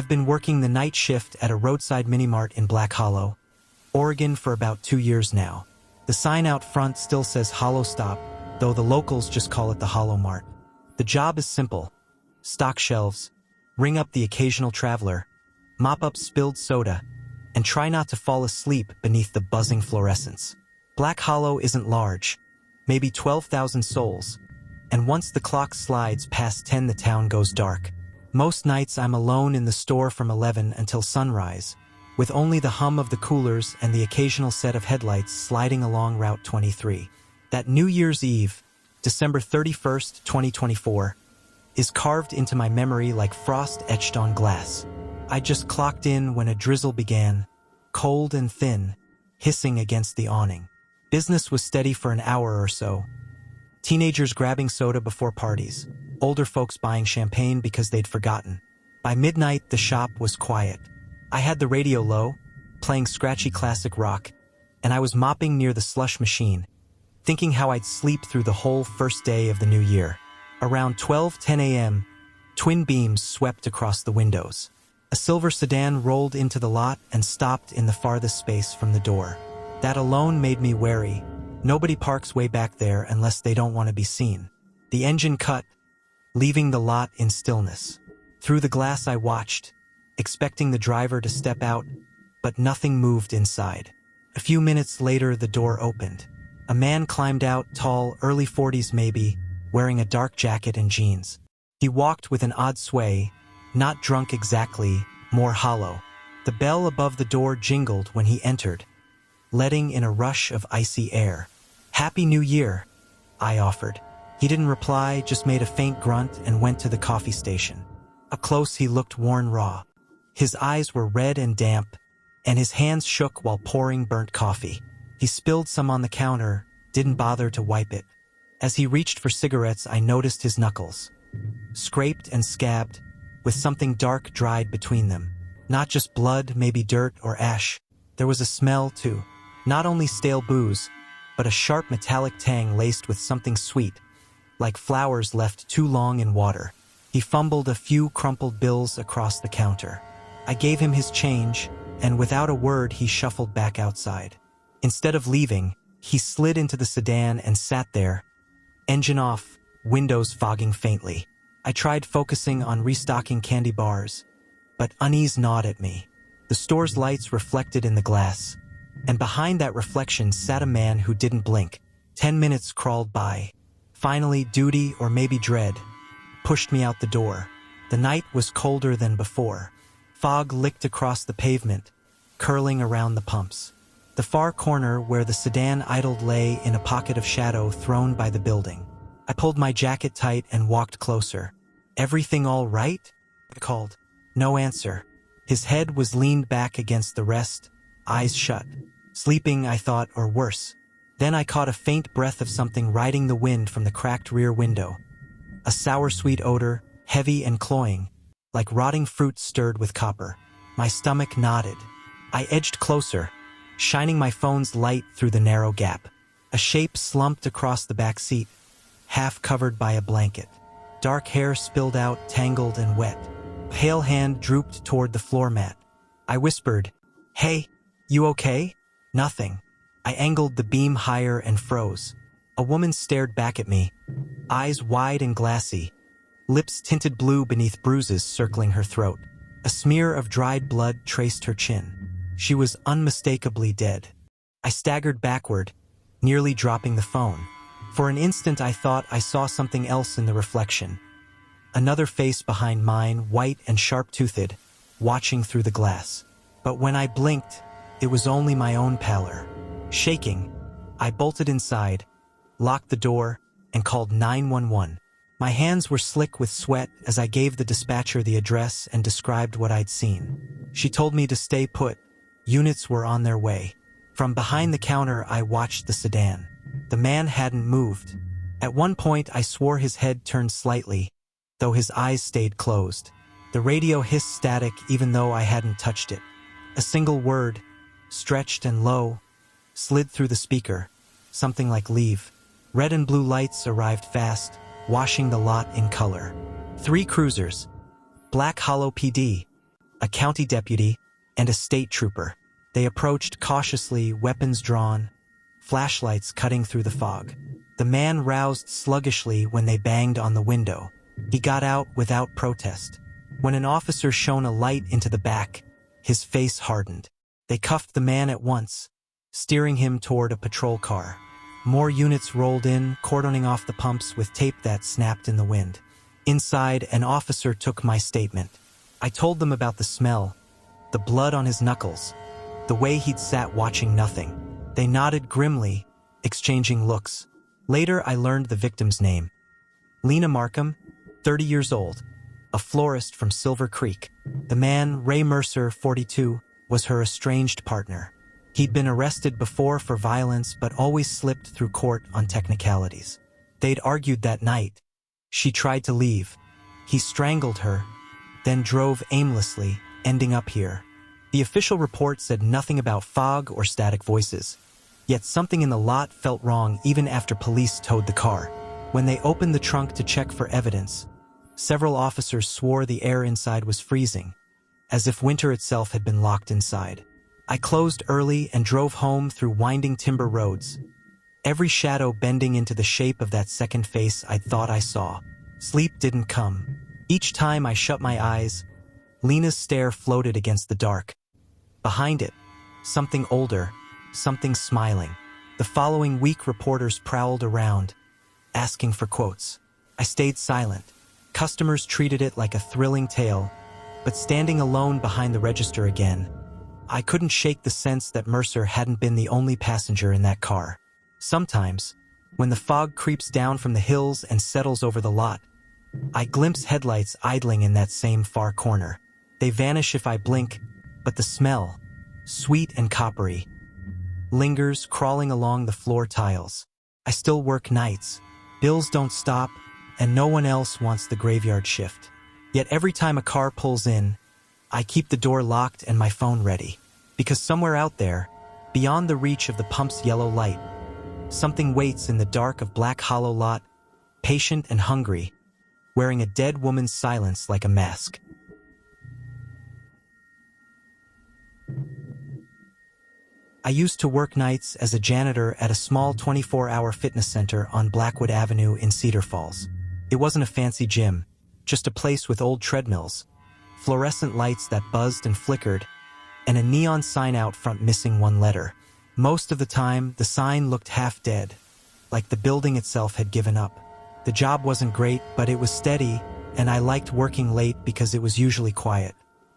I've been working the night shift at a roadside mini-mart in Black Hollow, Oregon for about 2 years now. The sign out front still says Hollow Stop, though the locals just call it the Hollow Mart. The job is simple. Stock shelves, ring up the occasional traveler, mop up spilled soda, and try not to fall asleep beneath the buzzing fluorescence. Black Hollow isn't large, maybe 12,000 souls, and once the clock slides past 10 the town goes dark. Most nights I'm alone in the store from 11 until sunrise, with only the hum of the coolers and the occasional set of headlights sliding along Route 23. That New Year's Eve, December 31st, 2024, is carved into my memory like frost etched on glass. I just clocked in when a drizzle began, cold and thin, hissing against the awning. Business was steady for an hour or so. Teenagers grabbing soda before parties, older folks buying champagne because they'd forgotten. By midnight, the shop was quiet. I had the radio low, playing scratchy classic rock, and I was mopping near the slush machine, thinking how I'd sleep through the whole first day of the new year. Around 12:10 a.m., twin beams swept across the windows. A silver sedan rolled into the lot and stopped in the farthest space from the door. That alone made me wary. Nobody parks way back there unless they don't want to be seen. The engine cut, leaving the lot in stillness. Through the glass I watched, expecting the driver to step out, but nothing moved inside. A few minutes later, the door opened. A man climbed out, tall, early 40s maybe, wearing a dark jacket and jeans. He walked with an odd sway, not drunk exactly, more hollow. The bell above the door jingled when he entered, letting in a rush of icy air. "Happy New Year," I offered. He didn't reply, just made a faint grunt and went to the coffee station. Up close he looked worn raw. His eyes were red and damp, and his hands shook while pouring burnt coffee. He spilled some on the counter, didn't bother to wipe it. As he reached for cigarettes, I noticed his knuckles, scraped and scabbed, with something dark dried between them. Not just blood, maybe dirt or ash. There was a smell, too. Not only stale booze, but a sharp metallic tang laced with something sweet, like flowers left too long in water. He fumbled a few crumpled bills across the counter. I gave him his change, and without a word he shuffled back outside. Instead of leaving, he slid into the sedan and sat there, engine off, windows fogging faintly. I tried focusing on restocking candy bars, but unease gnawed at me. The store's lights reflected in the glass, and behind that reflection sat a man who didn't blink. 10 minutes crawled by. Finally, duty, or maybe dread, pushed me out the door. The night was colder than before. Fog licked across the pavement, curling around the pumps. The far corner where the sedan idled lay in a pocket of shadow thrown by the building. I pulled my jacket tight and walked closer. "Everything all right?" I called. No answer. His head was leaned back against the rest, eyes shut. Sleeping, I thought, or worse. Then I caught a faint breath of something riding the wind from the cracked rear window. A sour-sweet odor, heavy and cloying, like rotting fruit stirred with copper. My stomach knotted. I edged closer, shining my phone's light through the narrow gap. A shape slumped across the back seat, half covered by a blanket. Dark hair spilled out, tangled and wet. A pale hand drooped toward the floor mat. I whispered, "Hey, you okay?" Nothing. I angled the beam higher and froze. A woman stared back at me, eyes wide and glassy, lips tinted blue beneath bruises circling her throat. A smear of dried blood traced her chin. She was unmistakably dead. I staggered backward, nearly dropping the phone. For an instant I thought I saw something else in the reflection. Another face behind mine, white and sharp-toothed, watching through the glass. But when I blinked, it was only my own pallor. Shaking, I bolted inside, locked the door, and called 911. My hands were slick with sweat as I gave the dispatcher the address and described what I'd seen. She told me to stay put. Units were on their way. From behind the counter, I watched the sedan. The man hadn't moved. At one point, I swore his head turned slightly, though his eyes stayed closed. The radio hissed static even though I hadn't touched it. A single word, stretched and low, slid through the speaker, something like leave. Red and blue lights arrived fast, washing the lot in color. 3 cruisers. Black Hollow PD. a county deputy, and a state trooper. They approached cautiously, weapons drawn, flashlights cutting through the fog. The man roused sluggishly when they banged on the window. He got out without protest. When an officer shone a light into the back, his face hardened. They cuffed the man at once, steering him toward a patrol car. More units rolled in, cordoning off the pumps with tape that snapped in the wind. Inside, an officer took my statement. I told them about the smell, the blood on his knuckles, the way he'd sat watching nothing. They nodded grimly, exchanging looks. Later, I learned the victim's name. Lena Markham, 30 years old, a florist from Silver Creek. The man, Ray Mercer, 42, was her estranged partner. He'd been arrested before for violence but always slipped through court on technicalities. They'd argued that night. She tried to leave. He strangled her, then drove aimlessly, ending up here. The official report said nothing about fog or static voices. Yet something in the lot felt wrong even after police towed the car. When they opened the trunk to check for evidence, several officers swore the air inside was freezing, as if winter itself had been locked inside. I closed early and drove home through winding timber roads, every shadow bending into the shape of that second face I'd thought I saw. Sleep didn't come. Each time I shut my eyes, Lena's stare floated against the dark. Behind it, something older, something smiling. The following week, reporters prowled around, asking for quotes. I stayed silent. Customers treated it like a thrilling tale, but standing alone behind the register again, I couldn't shake the sense that Mercer hadn't been the only passenger in that car. Sometimes, when the fog creeps down from the hills and settles over the lot, I glimpse headlights idling in that same far corner. They vanish if I blink, but the smell, sweet and coppery, lingers crawling along the floor tiles. I still work nights. Bills don't stop, and no one else wants the graveyard shift. Yet every time a car pulls in, I keep the door locked and my phone ready. Because somewhere out there, beyond the reach of the pump's yellow light, something waits in the dark of Black Hollow lot, patient and hungry, wearing a dead woman's silence like a mask. I used to work nights as a janitor at a small 24-hour fitness center on Blackwood Avenue in Cedar Falls. It wasn't a fancy gym, just a place with old treadmills, fluorescent lights that buzzed and flickered, and a neon sign out front missing one letter. Most of the time, the sign looked half dead, like the building itself had given up. The job wasn't great, but it was steady, and I liked working late because it was usually quiet.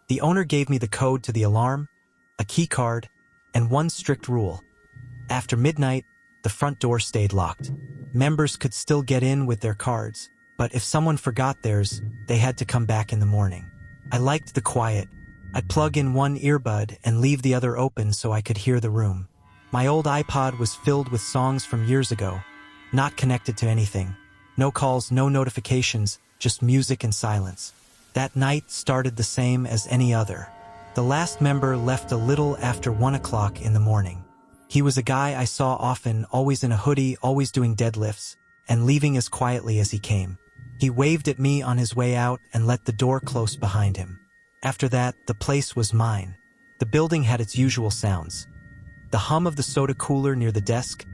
The owner gave me the code to the alarm, a key card, and one strict rule. After midnight, the front door stayed locked. Members could still get in with their cards, but if someone forgot theirs, they had to come back in the morning. I liked the quiet. I'd plug in one earbud and leave the other open so I could hear the room. My old iPod was filled with songs from years ago, not connected to anything. No calls, no notifications, just music and silence. That night started the same as any other. The last member left a little after 1 o'clock in the morning. He was a guy I saw often, always in a hoodie, always doing deadlifts, and leaving as quietly as he came. He waved at me on his way out and let the door close behind him. After that, the place was mine. The building had its usual sounds. The hum of the soda cooler near the desk,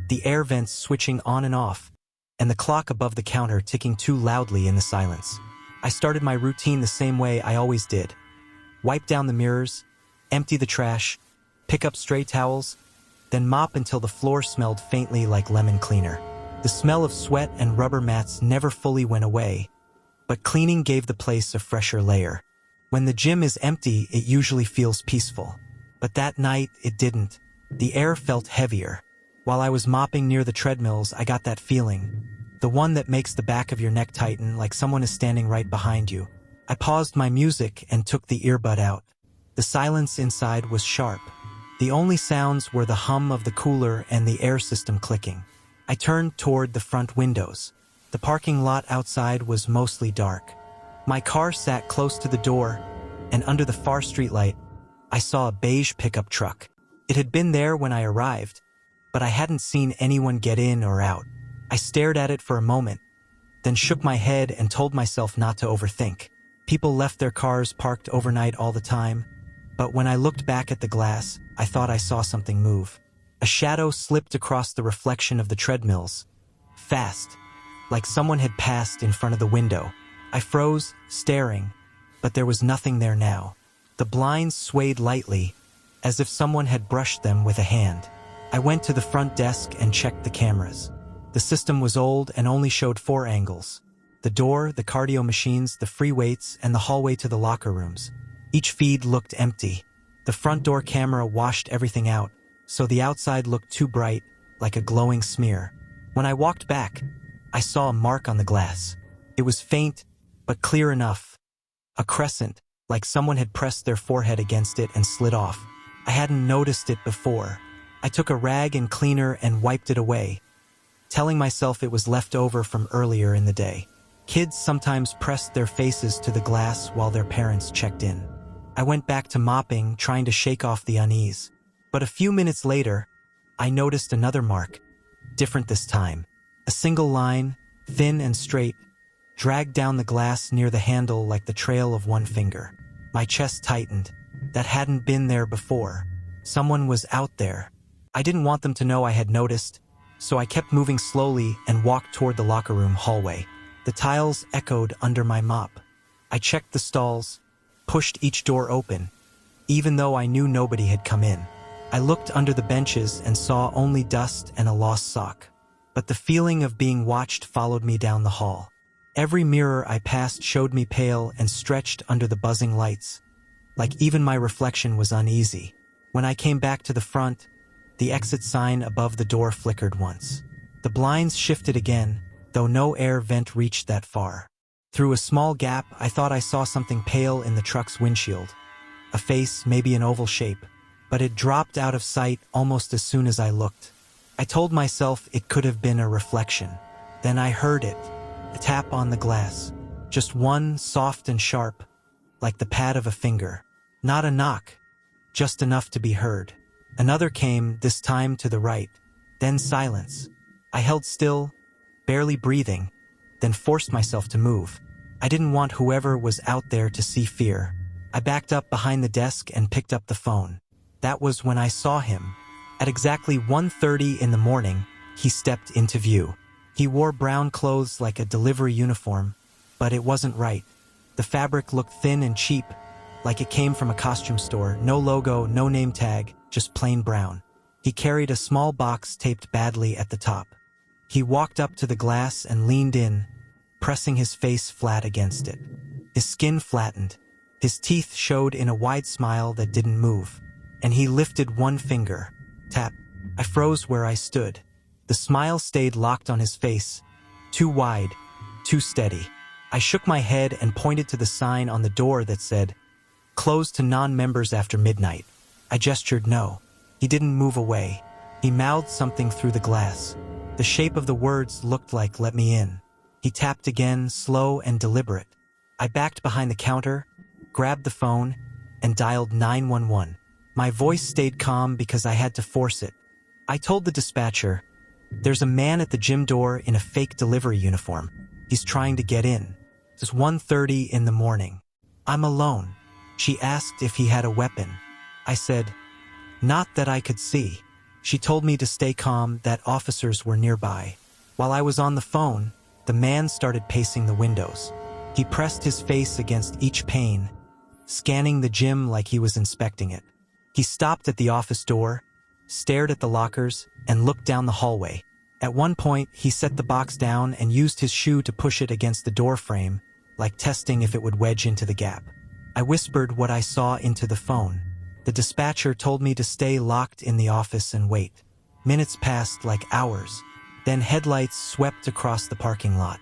the air vents switching on and off, and the clock above the counter ticking too loudly in the silence. I started my routine the same way I always did. Wipe down the mirrors, empty the trash, pick up stray towels, then mop until the floor smelled faintly like lemon cleaner. The smell of sweat and rubber mats never fully went away, but cleaning gave the place a fresher layer. When the gym is empty, it usually feels peaceful. But that night, it didn't. The air felt heavier. While I was mopping near the treadmills, I got that feeling. The one that makes the back of your neck tighten like someone is standing right behind you. I paused my music and took the earbud out. The silence inside was sharp. The only sounds were the hum of the cooler and the air system clicking. I turned toward the front windows. The parking lot outside was mostly dark. My car sat close to the door, and under the far streetlight, I saw a beige pickup truck. It had been there when I arrived, but I hadn't seen anyone get in or out. I stared at it for a moment, then shook my head and told myself not to overthink. People left their cars parked overnight all the time, but when I looked back at the glass, I thought I saw something move. A shadow slipped across the reflection of the treadmills. Fast, like someone had passed in front of the window. I froze, staring, but there was nothing there now. The blinds swayed lightly, as if someone had brushed them with a hand. I went to the front desk and checked the cameras. The system was old and only showed 4 angles: the door, the cardio machines, the free weights, and the hallway to the locker rooms. Each feed looked empty. The front door camera washed everything out, so the outside looked too bright, like a glowing smear. When I walked back, I saw a mark on the glass. It was faint, but clear enough. A crescent, like someone had pressed their forehead against it and slid off. I hadn't noticed it before. I took a rag and cleaner and wiped it away, telling myself it was left over from earlier in the day. Kids sometimes pressed their faces to the glass while their parents checked in. I went back to mopping, trying to shake off the unease. But a few minutes later, I noticed another mark, different this time. A single line, thin and straight, dragged down the glass near the handle like the trail of one finger. My chest tightened. That hadn't been there before. Someone was out there. I didn't want them to know I had noticed, so I kept moving slowly and walked toward the locker room hallway. The tiles echoed under my mop. I checked the stalls, pushed each door open, even though I knew nobody had come in. I looked under the benches and saw only dust and a lost sock. But the feeling of being watched followed me down the hall. Every mirror I passed showed me pale and stretched under the buzzing lights, like even my reflection was uneasy. When I came back to the front, the exit sign above the door flickered once. The blinds shifted again, though no air vent reached that far. Through a small gap, I thought I saw something pale in the truck's windshield. A face, maybe an oval shape, but it dropped out of sight almost as soon as I looked. I told myself it could have been a reflection. Then I heard it, a tap on the glass. Just one, soft and sharp, like the pad of a finger. Not a knock, just enough to be heard. Another came, this time to the right. Then silence. I held still, barely breathing, then forced myself to move. I didn't want whoever was out there to see fear. I backed up behind the desk and picked up the phone. That was when I saw him. At exactly 1:30 in the morning, he stepped into view. He wore brown clothes like a delivery uniform, but it wasn't right. The fabric looked thin and cheap, like it came from a costume store. No logo, no name tag, just plain brown. He carried a small box taped badly at the top. He walked up to the glass and leaned in, pressing his face flat against it. His skin flattened. His teeth showed in a wide smile that didn't move. And he lifted one finger. Tap. I froze where I stood. The smile stayed locked on his face. Too wide, too steady. I shook my head and pointed to the sign on the door that said, "Closed to non-members after midnight." I gestured no. He didn't move away. He mouthed something through the glass. The shape of the words looked like "let me in." He tapped again, slow and deliberate. I backed behind the counter, grabbed the phone, and dialed 911. My voice stayed calm because I had to force it. I told the dispatcher, "There's a man at the gym door in a fake delivery uniform. He's trying to get in. It's 1:30 in the morning. I'm alone." She asked if he had a weapon. I said, "Not that I could see." She told me to stay calm, that officers were nearby. While I was on the phone, the man started pacing the windows. He pressed his face against each pane, scanning the gym like he was inspecting it. He stopped at the office door, stared at the lockers, and looked down the hallway. At one point, he set the box down and used his shoe to push it against the door frame, like testing if it would wedge into the gap. I whispered what I saw into the phone. The dispatcher told me to stay locked in the office and wait. Minutes passed like hours. Then headlights swept across the parking lot.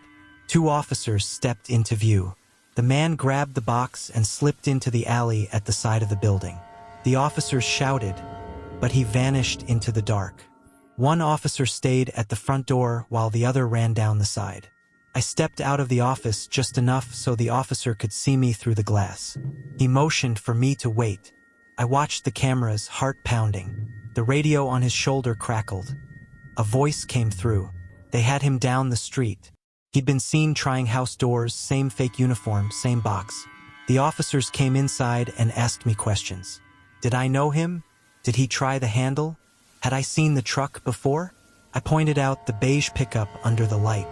2 officers stepped into view. The man grabbed the box and slipped into the alley at the side of the building. The officers shouted, but he vanished into the dark. One officer stayed at the front door while the other ran down the side. I stepped out of the office just enough so the officer could see me through the glass. He motioned for me to wait. I watched the cameras, heart pounding. The radio on his shoulder crackled. A voice came through. They had him down the street. He'd been seen trying house doors, same fake uniform, same box. The officers came inside and asked me questions. Did I know him? Did he try the handle? Had I seen the truck before? I pointed out the beige pickup under the light.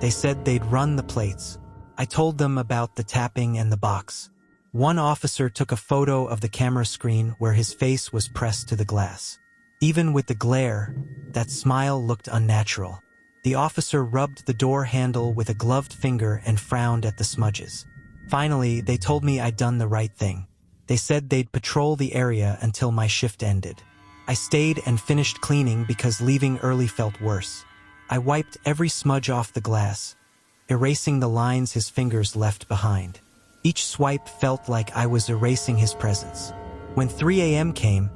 They said they'd run the plates. I told them about the tapping and the box. One officer took a photo of the camera screen where his face was pressed to the glass. Even with the glare, that smile looked unnatural. The officer rubbed the door handle with a gloved finger and frowned at the smudges. Finally, they told me I'd done the right thing. They said they'd patrol the area until my shift ended. I stayed and finished cleaning because leaving early felt worse. I wiped every smudge off the glass, erasing the lines his fingers left behind. Each swipe felt like I was erasing his presence. When 3 a.m. came,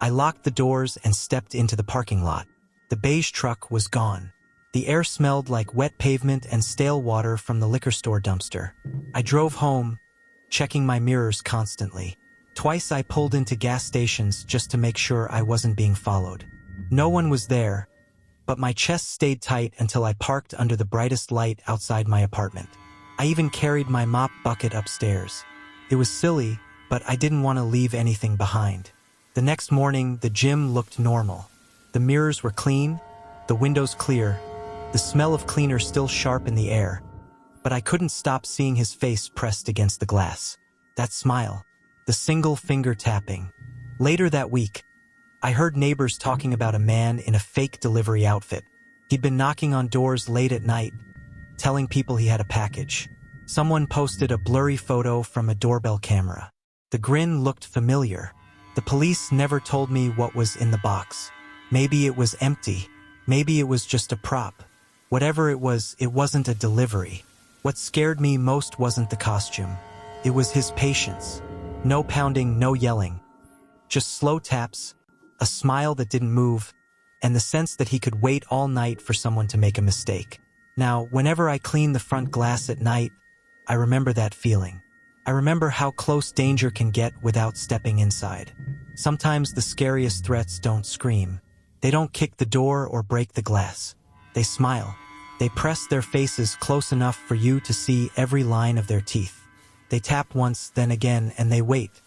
I locked the doors and stepped into the parking lot. The beige truck was gone. The air smelled like wet pavement and stale water from the liquor store dumpster. I drove home, checking my mirrors constantly. Twice I pulled into gas stations just to make sure I wasn't being followed. No one was there, but my chest stayed tight until I parked under the brightest light outside my apartment. I even carried my mop bucket upstairs. It was silly, but I didn't want to leave anything behind. The next morning, the gym looked normal. The mirrors were clean, the windows clear, the smell of cleaner still sharp in the air, but I couldn't stop seeing his face pressed against the glass. That smile, the single finger tapping. Later that week, I heard neighbors talking about a man in a fake delivery outfit. He'd been knocking on doors late at night, telling people he had a package. Someone posted a blurry photo from a doorbell camera. The grin looked familiar. The police never told me what was in the box. Maybe it was empty. Maybe it was just a prop. Whatever it was, it wasn't a delivery. What scared me most wasn't the costume. It was his patience. No pounding, no yelling. Just slow taps, a smile that didn't move, and the sense that he could wait all night for someone to make a mistake. Now, whenever I clean the front glass at night, I remember that feeling. I remember how close danger can get without stepping inside. Sometimes the scariest threats don't scream. They don't kick the door or break the glass. They smile. They press their faces close enough for you to see every line of their teeth. They tap once, then again, and they wait.